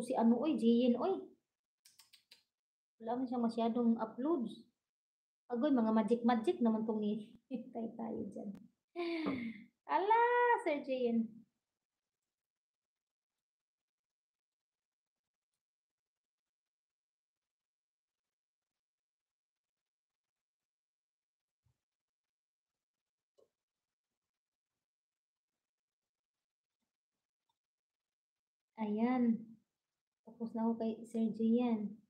Si ano oy, Jiyen oy. Wala man siyang masyadong uploads. Agoy, mga magic-magic naman 'tong ni tayo diyan. Hala, Sir Jiyen. Ayan, tapos na ako kay Sir Jiyen.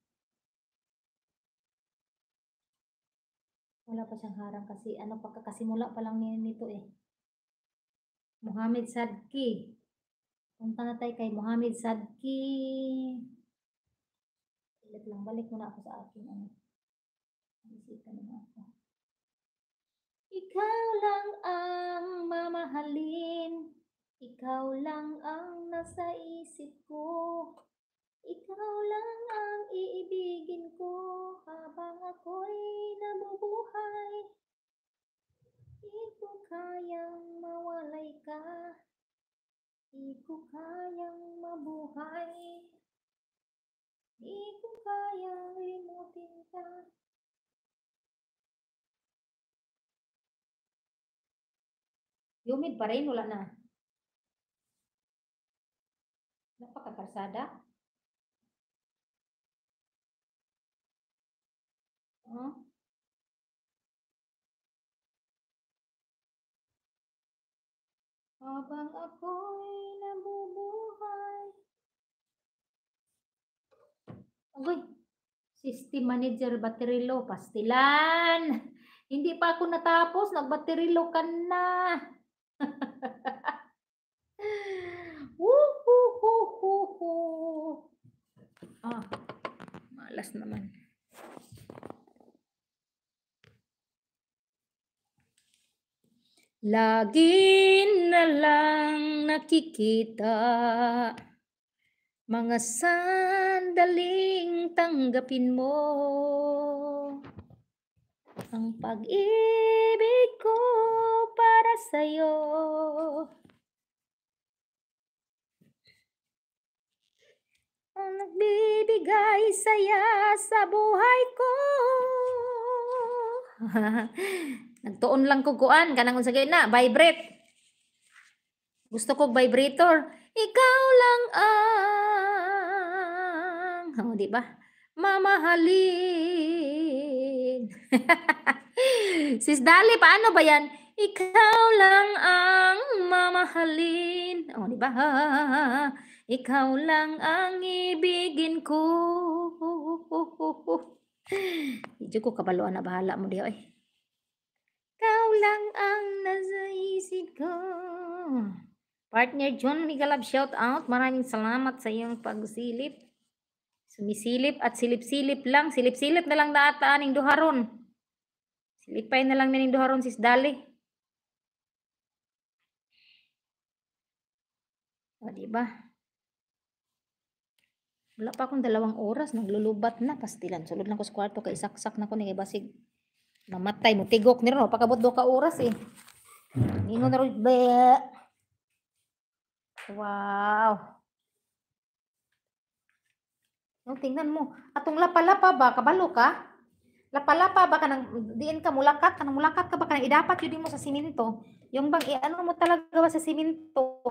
Wala pa siyang harang kasi ano pa kakasimula pa lang nito eh. Mohamed Sadki. Punta na tayo kay Mohamed Sadki. Ulit lang, balik muna ako sa akin. Ano. Bisita na ako. Ikaw lang ang mamahalin. Ikaw lang ang nasa isip ko. Ikaw lang ang iibigin ko habang ako'y nabubuhay. Di ko kayang mawalay ka. Di ko kayang mabuhay. Di ko kayang limutin ka. Humid pa rin, wala na. Napakakarsada. Huh? Habang ako'y nabubuhay. Agoy, System Manager battery low, pastilan. Hindi pa ako natapos, nag-battery low ka na. Ah, malas naman. Lagi na lang nakikita mga sandaling tanggapin mo ang pag-ibig ko para sa'yo. Ang nagbibigay saya sa buhay ko. Nagtuon lang ko kuan kanang unsa gyud na vibrate. Gusto ko vibrator. Ikaw lang ang di ba? Mamahalin. Sis Dali, paano ba yan? Ikaw lang ang mamahalin. Oh, di ba? Ikaw lang ang ibigin ko. Medyo ko kabaluan na bahala mo diyo eh. Ikaw lang ang nasa isip ko. Partner John Migalab, shout out. Maraming salamat sa iyong pagsilip. Sumisilip at silip-silip lang. Silip-silip na lang daataan ng duharon. Silipay na lang ning duharon sis Dali. O, diba? Wala pa akong 2 oras. Naglulubat na. Pastilan. Sulod lang ko sa kwarto. Kay saksak na ko ni basig. Mamatay mo. Tigok ni ron. Pagkabot 2 ka oras eh. Ningon na ron. Wow. No, tingnan mo. Atong lapa-lapa ba? Kabalo ka? Lapa-lapa ba ka nang diin ka mulakat? Kanang mulakat ka ba ka nang idapat yun mo sa siminto? Yung bang ano mo talaga ba sa siminto?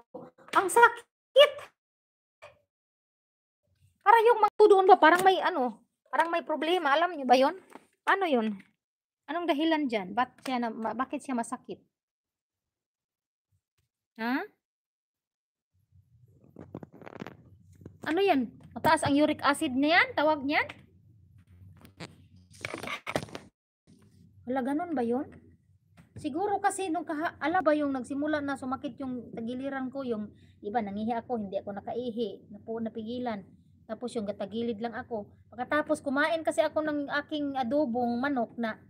Ang sakit! Para yung magtudoon ba? Parang may ano? Parang may problema. Alam niyo ba yon? Ano yun? Anong dahilan dyan? Bakit siya masakit? Ha? Ano yan? Mataas ang uric acid na yan? Tawag niyan? Wala, ganun ba yun? Siguro kasi nung ala ba yung nagsimula na sumakit yung tagiliran ko, yung iba nangihi ako, hindi ako nakaihi, napigilan. Tapos yung gatagilid lang ako. Pagkatapos kumain kasi ako ng aking adobong manok na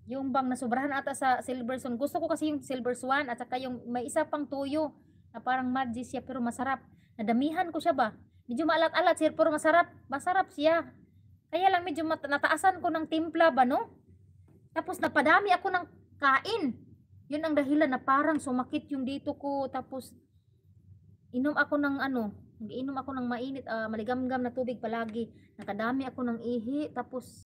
yung bang nasubrahan ata sa Silverson. Gusto ko kasi yung Silver Swan at saka yung may isa pang tuyo na parang margie siya pero masarap. Nadamihan ko siya ba? Medyo maalat-alat siya pero masarap. Masarap siya. Kaya lang medyo nataasan ko ng timpla ba no? Tapos napadami ako ng kain. Yun ang dahilan na parang sumakit yung dito ko. Tapos inom ako ng ano, Mag-inom ako ng mainit, maligamgam na tubig palagi. Nakadami ako ng ihi, tapos